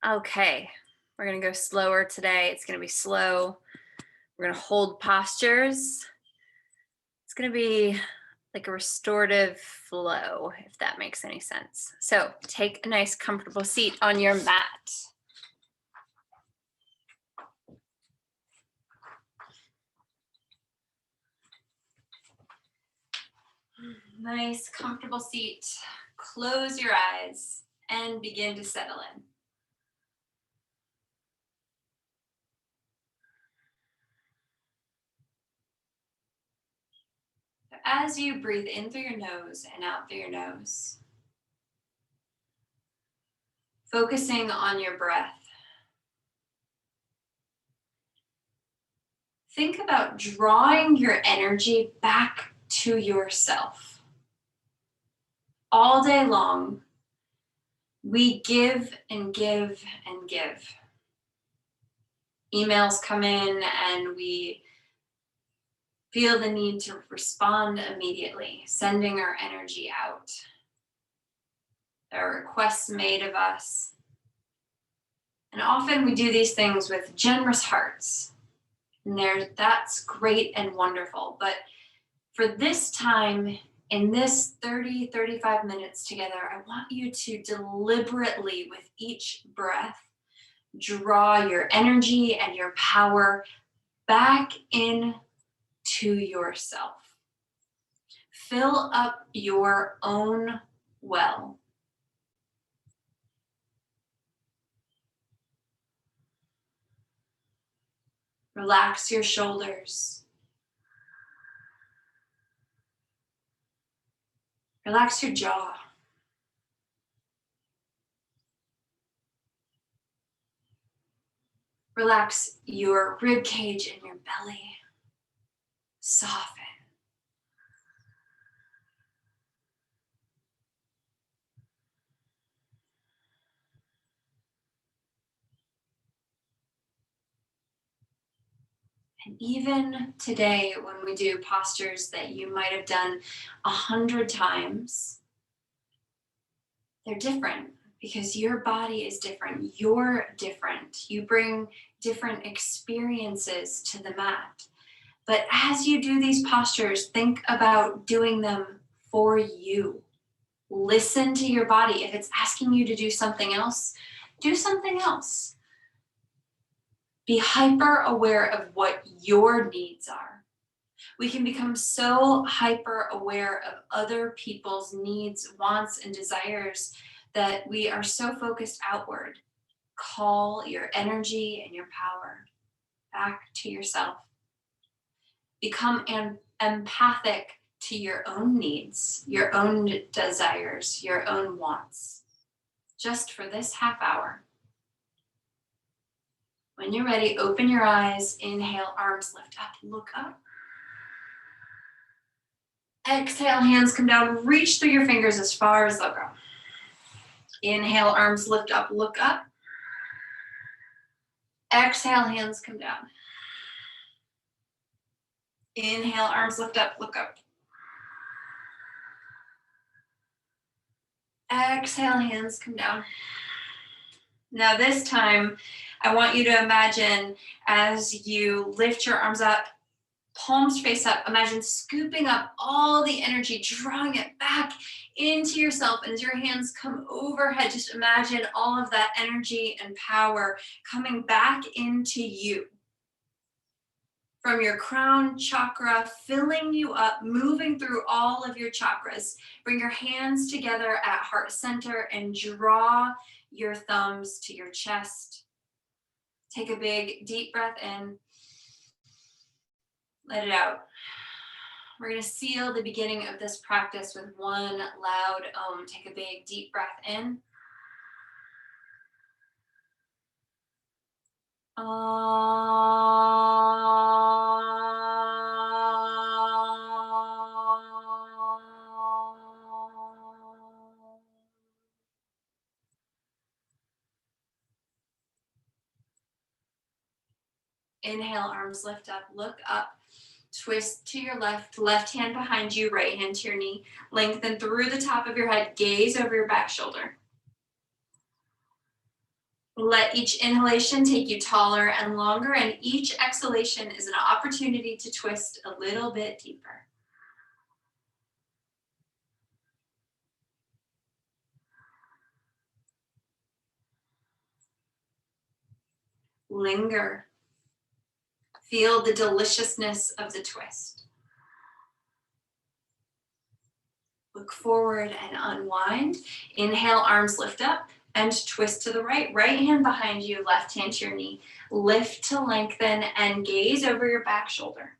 Okay, we're gonna go slower today. It's gonna be slow. We're gonna hold postures. It's gonna be like a restorative flow, if that makes any sense. So take a nice comfortable seat on your mat. Nice comfortable seat. Close your eyes and begin to settle in. As you breathe in through your nose and out through your nose, focusing on your breath, think about drawing your energy back to yourself. All day long, we give and give and give. Emails come in and we feel the need to respond immediately, sending our energy out. There are requests made of us. And often we do these things with generous hearts. And that's great and wonderful. But for this time, in this 30, 35 minutes together, I want you to deliberately, with each breath, draw your energy and your power back in to yourself. Fill up your own well. Relax your shoulders. Relax your jaw. Relax your rib cage and your belly. Soften. And even today, when we do postures that you might have done 100 times, they're different because your body is different. You're different. You bring different experiences to the mat. But as you do these postures, think about doing them for you. Listen to your body. If it's asking you to do something else, do something else. Be hyper aware of what your needs are. We can become so hyper aware of other people's needs, wants, and desires that we are so focused outward. Call your energy and your power back to yourself. Become empathic to your own needs, your own desires, your own wants, just for this half hour. When you're ready, open your eyes, inhale, arms lift up, look up. Exhale, hands come down, reach through your fingers as far as they'll go. Inhale, arms lift up, look up. Exhale, hands come down. Inhale, arms lift up, look up. Exhale, hands come down. Now this time, I want you to imagine as you lift your arms up, palms face up, imagine scooping up all the energy, drawing it back into yourself. And as your hands come overhead, just imagine all of that energy and power coming back into you. From your crown chakra, filling you up, moving through all of your chakras. Bring your hands together at heart center and draw your thumbs to your chest. Take a big, deep breath in. Let it out. We're going to seal the beginning of this practice with one loud Om. Take a big, deep breath in. Inhale, arms lift up, look up, twist to your left hand behind you, right hand to your knee, lengthen through the top of your head, gaze over your back shoulder. Let each inhalation take you taller and longer, and each exhalation is an opportunity to twist a little bit deeper. Linger. Feel the deliciousness of the twist. Look forward and unwind. Inhale, arms lift up and twist to the right. Right hand behind you, left hand to your knee. Lift to lengthen and gaze over your back shoulder.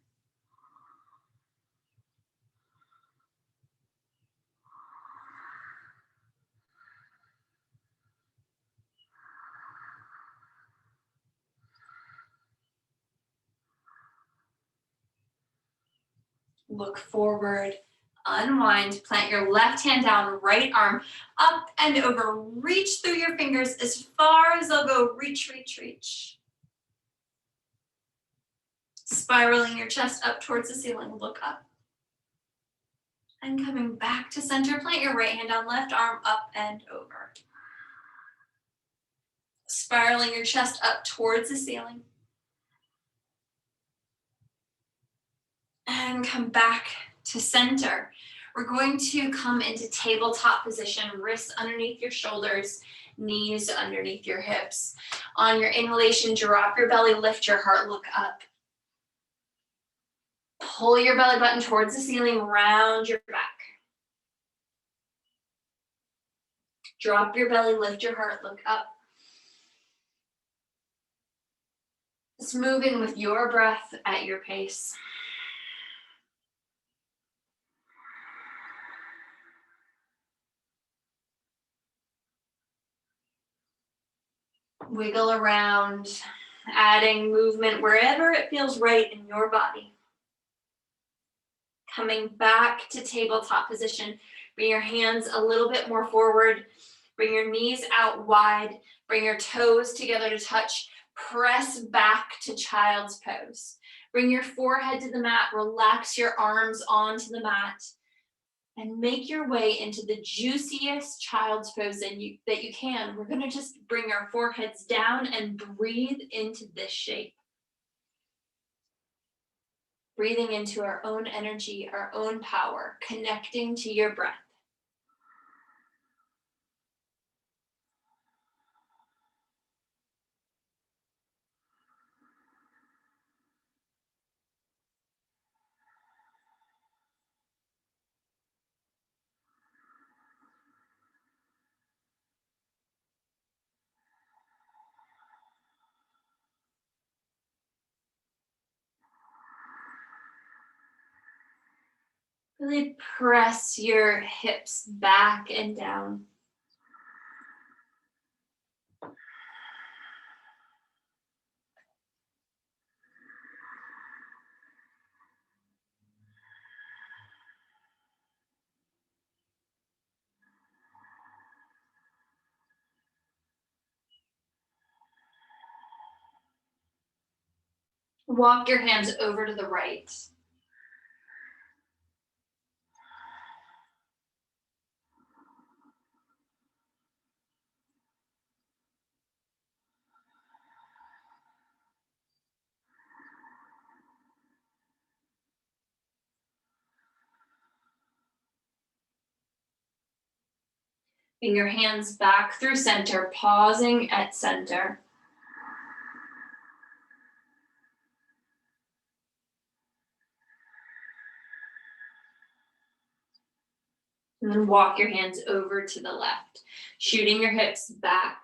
Look forward, unwind, plant your left hand down, right arm up and over. Reach through your fingers as far as they'll go. Reach, reach, reach. Spiraling your chest up towards the ceiling, look up. And coming back to center, plant your right hand down, left arm up and over. Spiraling your chest up towards the ceiling. And come back to center. We're going to come into tabletop position, wrists underneath your shoulders, knees underneath your hips. On your inhalation, drop your belly, lift your heart, look up. Pull your belly button towards the ceiling, round your back. Drop your belly, lift your heart, look up. Just moving with your breath at your pace. Wiggle around, adding movement wherever it feels right in your body. Coming back to tabletop position. Bring your hands a little bit more forward. Bring your knees out wide. Bring your toes together to touch. Press back to child's pose. Bring your forehead to the mat. Relax your arms onto the mat. And make your way into the juiciest child's pose that you can. We're gonna just bring our foreheads down and breathe into this shape. Breathing into our own energy, our own power, connecting to your breath. Really press your hips back and down. Walk your hands over to the right. Bring your hands back through center, pausing at center. And then walk your hands over to the left, shooting your hips back.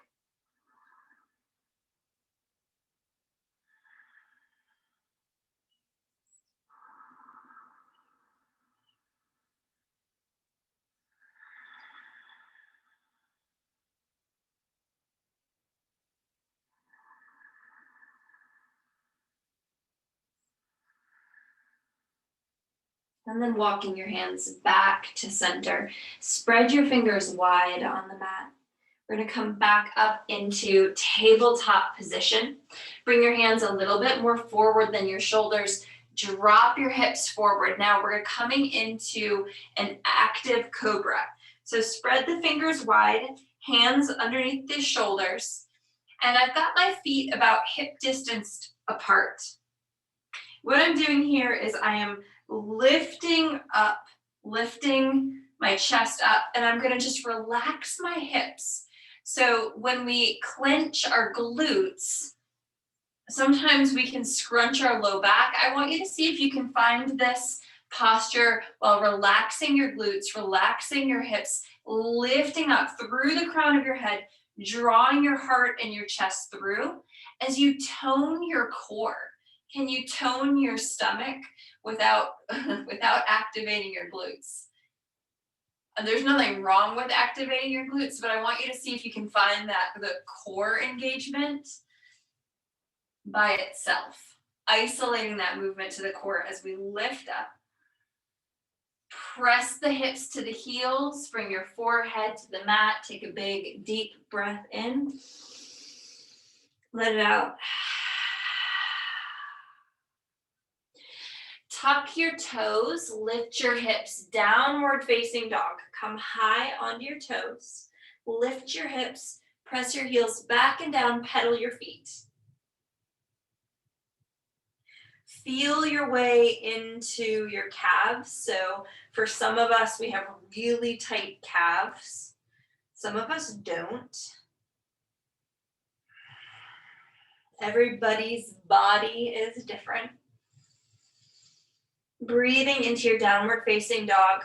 And then walking your hands back to center. Spread your fingers wide on the mat. We're gonna come back up into tabletop position. Bring your hands a little bit more forward than your shoulders. Drop your hips forward. Now we're coming into an active cobra. So spread the fingers wide, hands underneath the shoulders, And I've got my feet about hip distance apart. What I'm doing here is I am lifting up, lifting my chest up, and I'm gonna just relax my hips. So when we clench our glutes, sometimes we can scrunch our low back. I want you to see if you can find this posture while relaxing your glutes, relaxing your hips, lifting up through the crown of your head, drawing your heart and your chest through as you tone your core. Can you tone your stomach without without activating your glutes? And there's nothing wrong with activating your glutes, but I want you to see if you can find that the core engagement by itself, isolating that movement to the core as we lift up. Press the hips to the heels, bring your forehead to the mat, take a big deep breath in, let it out. Tuck your toes, lift your hips, downward facing dog. Come high onto your toes, lift your hips, press your heels back and down, pedal your feet. Feel your way into your calves. So for some of us, we have really tight calves. Some of us don't. Everybody's body is different. Breathing into your downward facing dog.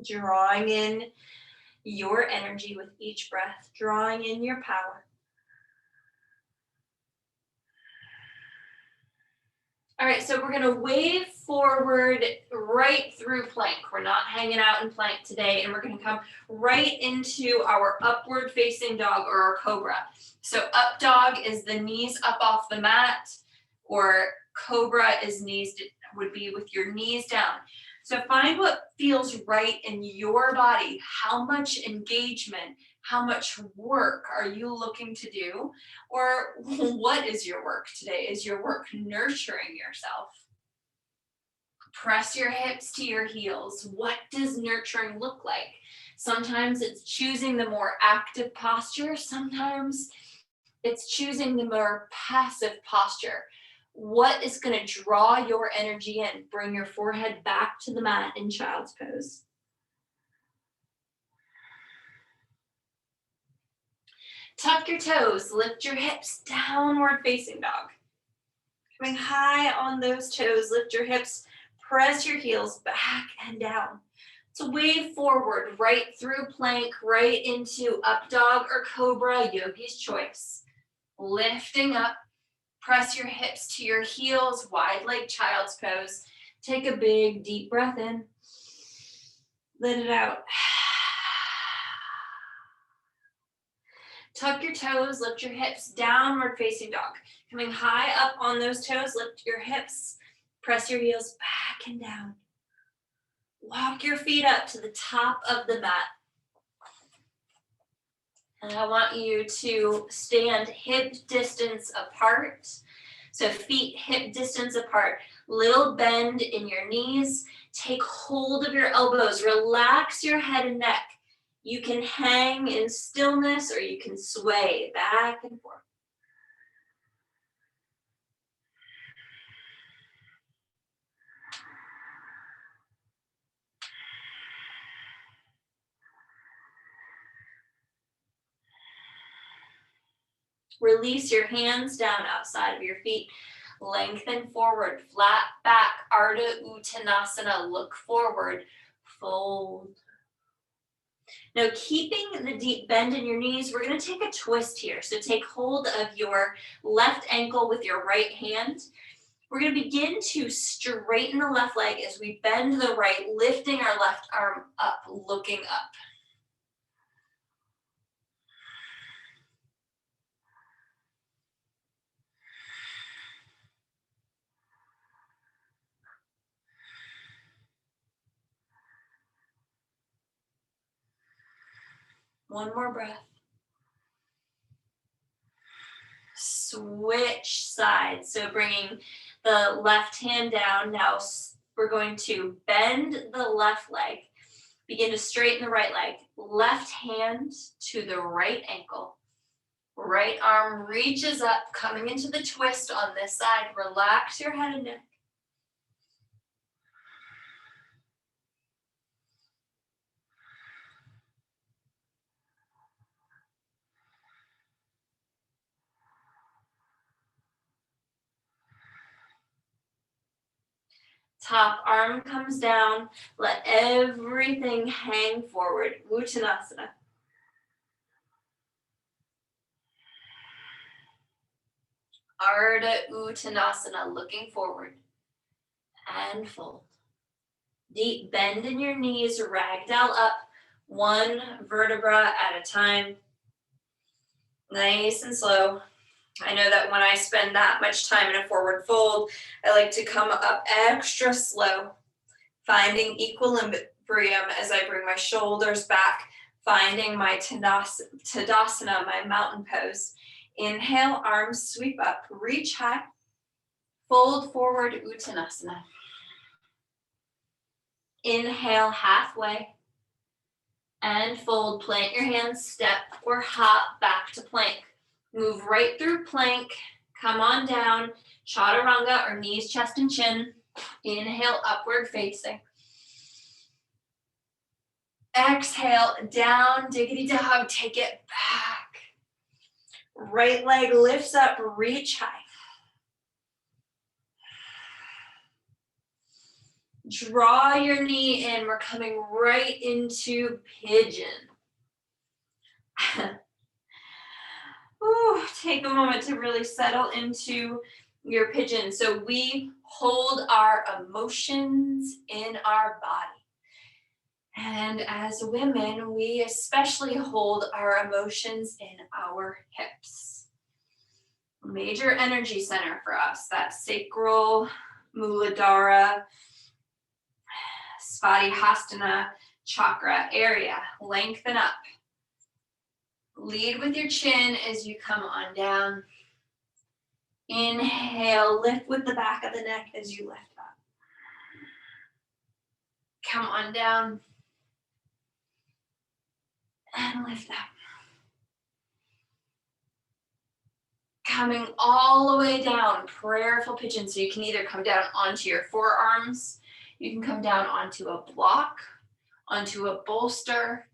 Drawing in your energy with each breath, drawing in your power. All right, so we're gonna wave forward right through plank. We're not hanging out in plank today, and we're gonna come right into our upward facing dog or our cobra. So up dog is the knees up off the mat, or cobra is would be with your knees down. So find what feels right in your body. How much engagement, how much work are you looking to do? Or what is your work today? Is your work nurturing yourself? Press your hips to your heels. What does nurturing look like? Sometimes it's choosing the more active posture. Sometimes it's choosing the more passive posture. What is going to draw your energy in? Bring your forehead back to the mat in child's pose. Tuck your toes, lift your hips, downward facing dog. Coming high on those toes, lift your hips, press your heels back and down. So wave forward, right through plank, right into up dog or cobra, yogi's choice. Lifting up, press your hips to your heels, wide leg child's pose. Take a big deep breath in. Let it out. Tuck your toes, lift your hips, downward facing dog. Coming high up on those toes, lift your hips, press your heels back and down. Walk your feet up to the top of the mat. And I want you to stand hip distance apart. So feet hip distance apart. Little bend in your knees. Take hold of your elbows. Relax your head and neck. You can hang in stillness or you can sway back and forth. Release your hands down outside of your feet. Lengthen forward, flat back, Ardha Uttanasana. Look forward, fold. Now, keeping the deep bend in your knees, we're going to take a twist here. So take hold of your left ankle with your right hand. We're going to begin to straighten the left leg as we bend the right, lifting our left arm up, looking up. One more breath. Switch sides. So bringing the left hand down. Now we're going to bend the left leg. Begin to straighten the right leg. Left hand to the right ankle. Right arm reaches up, coming into the twist on this side. Relax your head and neck. Top arm comes down. Let everything hang forward. Uttanasana. Ardha Uttanasana, looking forward. And fold. Deep bend in your knees, ragdoll up, one vertebra at a time. Nice and slow. I know that when I spend that much time in a forward fold, I like to come up extra slow, finding equilibrium as I bring my shoulders back, finding my Tadasana, my mountain pose. Inhale, arms sweep up, reach high, fold forward, Uttanasana. Inhale, halfway, and fold. Plant your hands, step or hop back to plank. Move right through plank, come on down, chaturanga or knees, chest, and chin. Inhale, upward facing. Exhale, down, diggity dog, take it back. Right leg lifts up, reach high. Draw your knee in, we're coming right into pigeon. Ooh, take a moment to really settle into your pigeon. So we hold our emotions in our body. And as women, we especially hold our emotions in our hips. Major energy center for us, that sacral, Muladhara, Svadhisthana chakra area. Lengthen up. Lead with your chin as you come on down. Inhale, lift with the back of the neck as you lift up. Come on down. And lift up. Coming all the way down, prayerful pigeon. So you can either come down onto your forearms, you can come down onto a block, onto a bolster,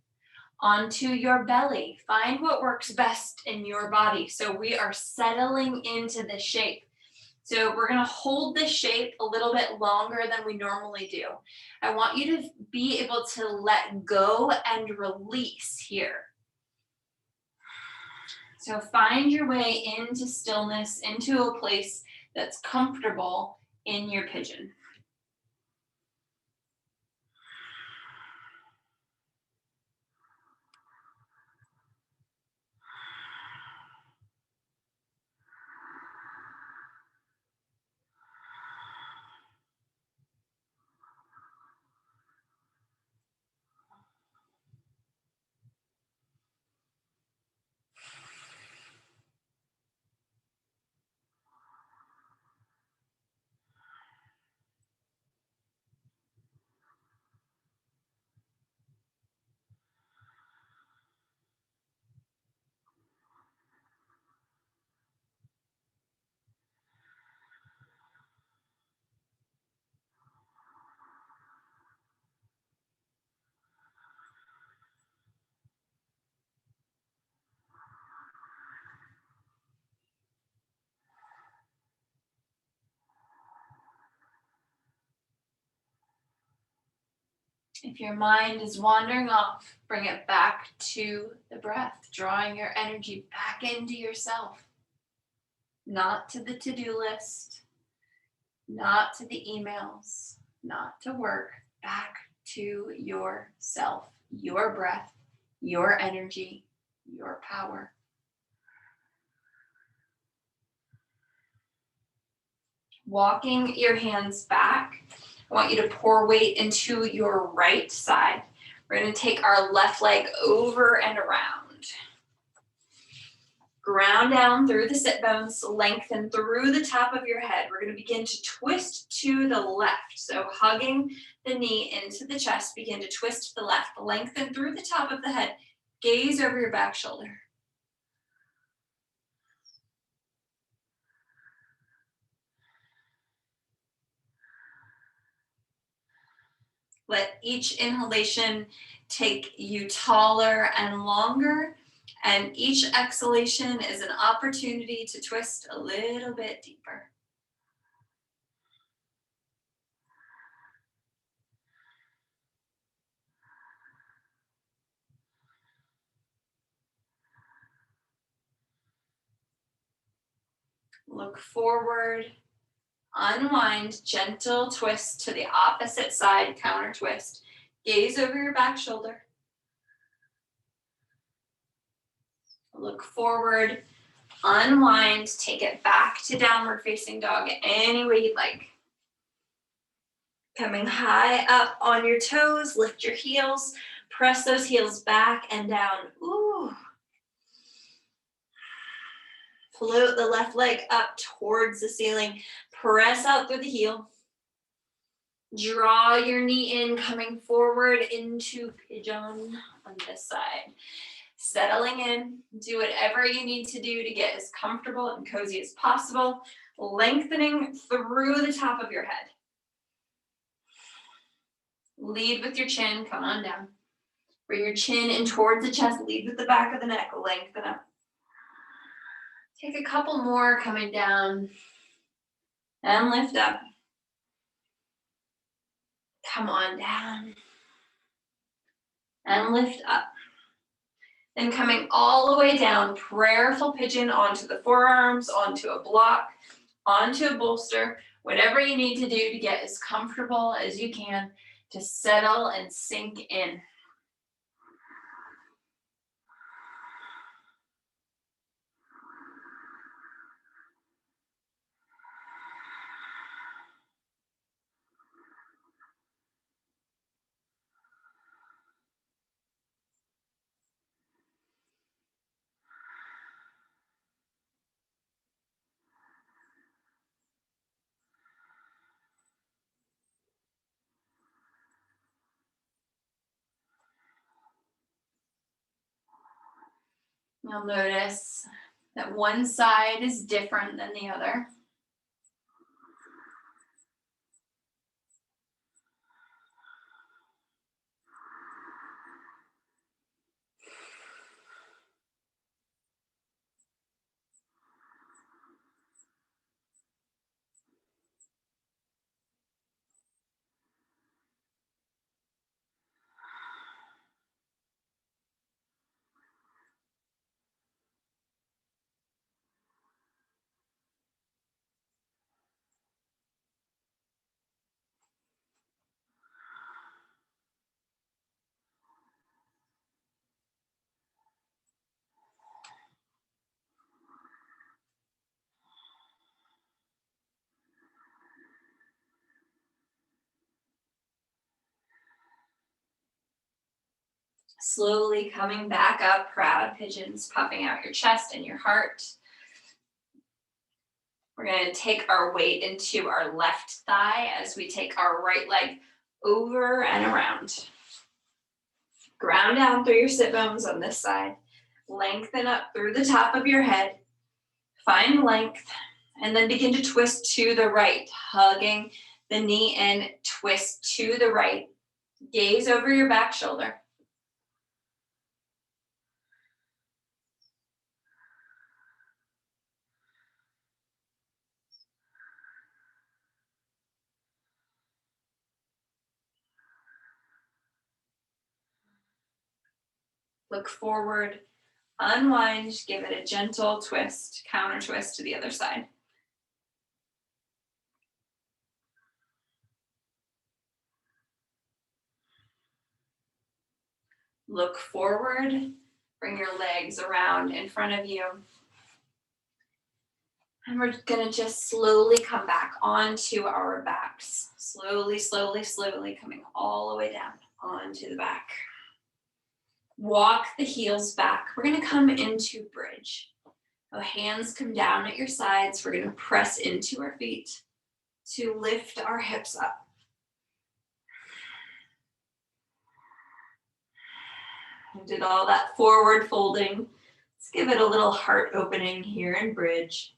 onto your belly. Find what works best in your body. So we are settling into the shape. So we're going to hold this shape a little bit longer than we normally do. I want you to be able to let go and release here. So find your way into stillness, into a place that's comfortable in your pigeon. If your mind is wandering off, bring it back to the breath, drawing your energy back into yourself, not to the to-do list, not to the emails, not to work, back to yourself, your breath, your energy, your power. Walking your hands back, I want you to pour weight into your right side. We're going to take our left leg over and around. Ground down through the sit bones, lengthen through the top of your head. We're going to begin to twist to the left. So hugging the knee into the chest, begin to twist to the left. Lengthen through the top of the head. Gaze over your back shoulder. Let each inhalation take you taller and longer, and each exhalation is an opportunity to twist a little bit deeper. Look forward, unwind, gentle twist to the opposite side, counter twist. Gaze over your back shoulder. Look forward, unwind, take it back to downward facing dog any way you'd like. Coming high up on your toes, lift your heels, press those heels back and down. Ooh. Float the left leg up towards the ceiling. Press out through the heel. Draw your knee in, coming forward into pigeon on this side. Settling in, do whatever you need to do to get as comfortable and cozy as possible, lengthening through the top of your head. Lead with your chin, come on down. Bring your chin in towards the chest, lead with the back of the neck, lengthen up. Take a couple more coming down and lift up. Come on down and lift up. Then coming all the way down, prayerful pigeon onto the forearms, onto a block, onto a bolster, whatever you need to do to get as comfortable as you can to settle and sink in. You'll notice that one side is different than the other. Slowly coming back up, proud pigeons, puffing out your chest and your heart. We're going to take our weight into our left thigh as we take our right leg over and around. Ground down through your sit bones on this side. Lengthen up through the top of your head. Find length, and then begin to twist to the right, hugging the knee in, twist to the right. Gaze over your back shoulder. Look forward, unwind, give it a gentle twist, counter twist to the other side. Look forward, bring your legs around in front of you. And we're gonna just slowly come back onto our backs. Slowly, slowly, slowly coming all the way down onto the back. Walk the heels back. We're gonna come into bridge. So hands come down at your sides. We're gonna press into our feet to lift our hips up. Did all that forward folding. Let's give it a little heart opening here in bridge.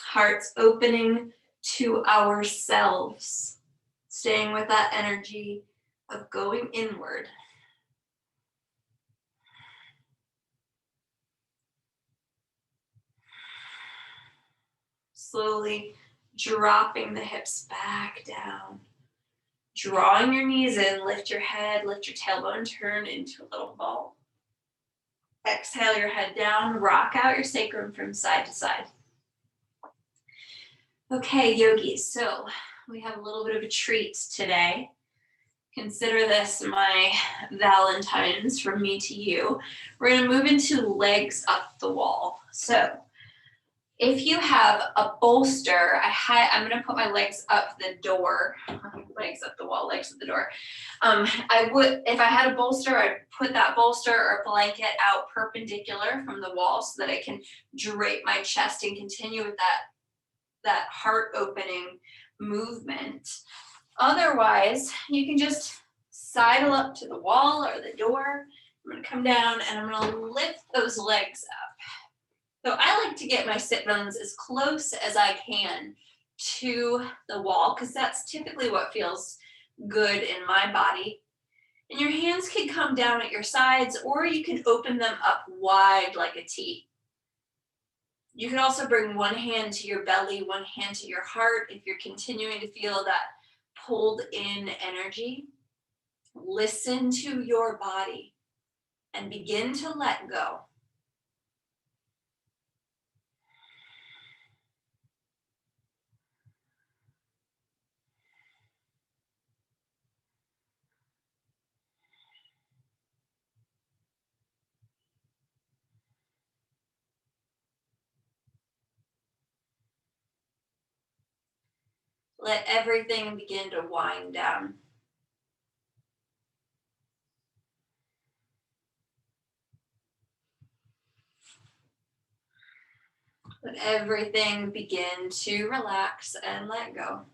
Hearts opening to ourselves. Staying with that energy of going inward. Slowly dropping the hips back down. Drawing your knees in, lift your head, lift your tailbone, turn into a little ball. Exhale your head down, rock out your sacrum from side to side. Okay, yogis, so we have a little bit of a treat today. Consider this my Valentine's from me to you. We're gonna move into legs up the wall. So if you have a bolster, I'm gonna put my legs up the door, legs up the wall, legs up the door. I would, if I had a bolster, I'd put that bolster or blanket out perpendicular from the wall so that I can drape my chest and continue with that heart opening movement. Otherwise, you can just sidle up to the wall or the door. I'm gonna come down and I'm gonna lift those legs up. So I like to get my sit bones as close as I can to the wall because that's typically what feels good in my body. And your hands can come down at your sides or you can open them up wide like a T. You can also bring one hand to your belly, one hand to your heart if you're continuing to feel that pulled in energy. Listen to your body and begin to let go. Let everything begin to wind down. Let everything begin to relax and let go.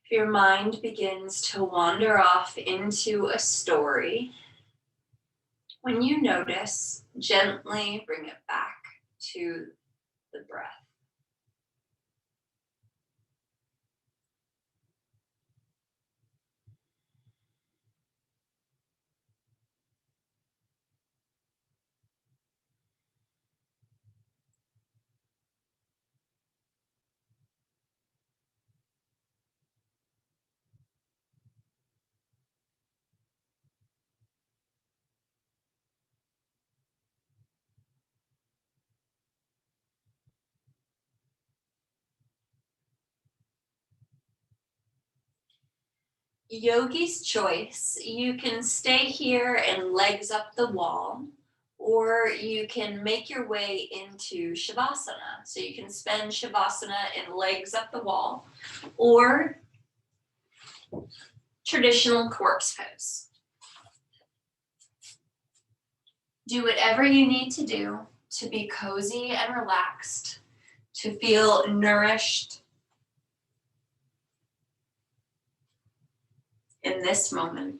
If your mind begins to wander off into a story, when you notice, gently bring it back to the breath. Yogi's choice. You can stay here and legs up the wall, or you can make your way into Shavasana. So you can spend Shavasana in legs up the wall, or traditional corpse pose. Do whatever you need to do to be cozy and relaxed, to feel nourished in this moment.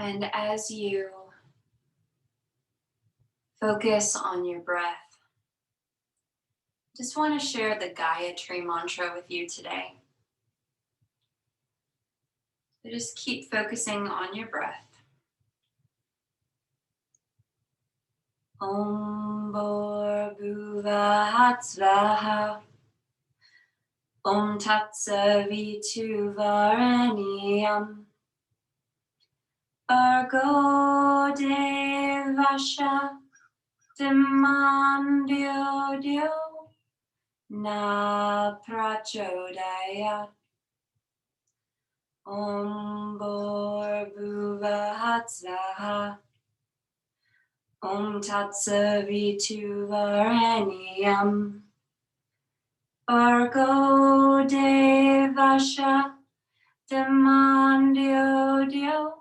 And as you focus on your breath, just want to share the Gayatri mantra with you today. So just keep focusing on your breath. Om Bhurбhuvah Svaha. Om Tatsaviturvarenyam. Bhargo Devasya Dimandyo Na Prachodayat. Om Bhurбhuvah Svaha. Om Tatsaviturvarenyam. Bhargo Devasya Dimandyo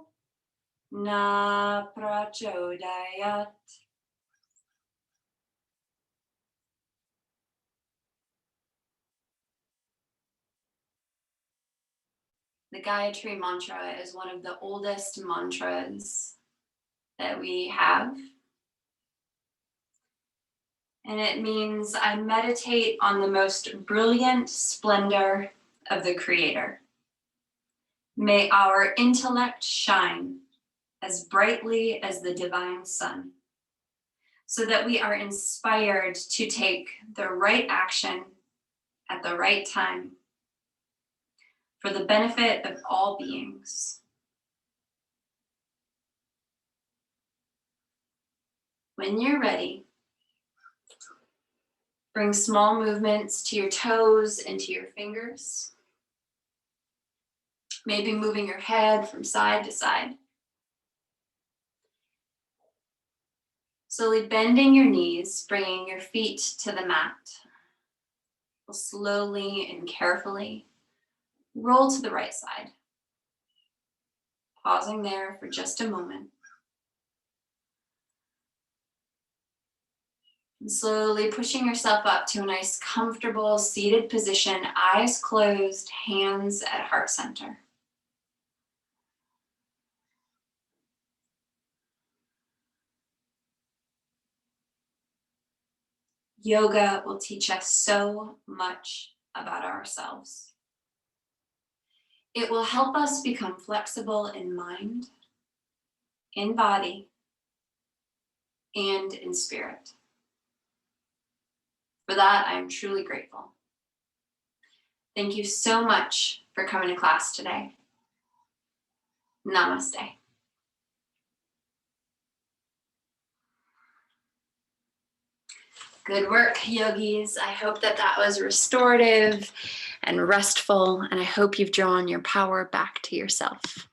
Na Prachodayat. The Gayatri mantra is one of the oldest mantras that we have. And it means I meditate on the most brilliant splendor of the Creator. May our intellect shine as brightly as the divine sun, so that we are inspired to take the right action at the right time for the benefit of all beings. When you're ready, bring small movements to your toes and to your fingers. Maybe moving your head from side to side. Slowly bending your knees, bringing your feet to the mat. Slowly and carefully roll to the right side. Pausing there for just a moment. And slowly pushing yourself up to a nice comfortable seated position, eyes closed, hands at heart center. Yoga will teach us so much about ourselves. It will help us become flexible in mind, in body, and in spirit. For that, I am truly grateful. Thank you so much for coming to class today. Namaste. Good work, yogis. I hope that that was restorative and restful, and I hope you've drawn your power back to yourself.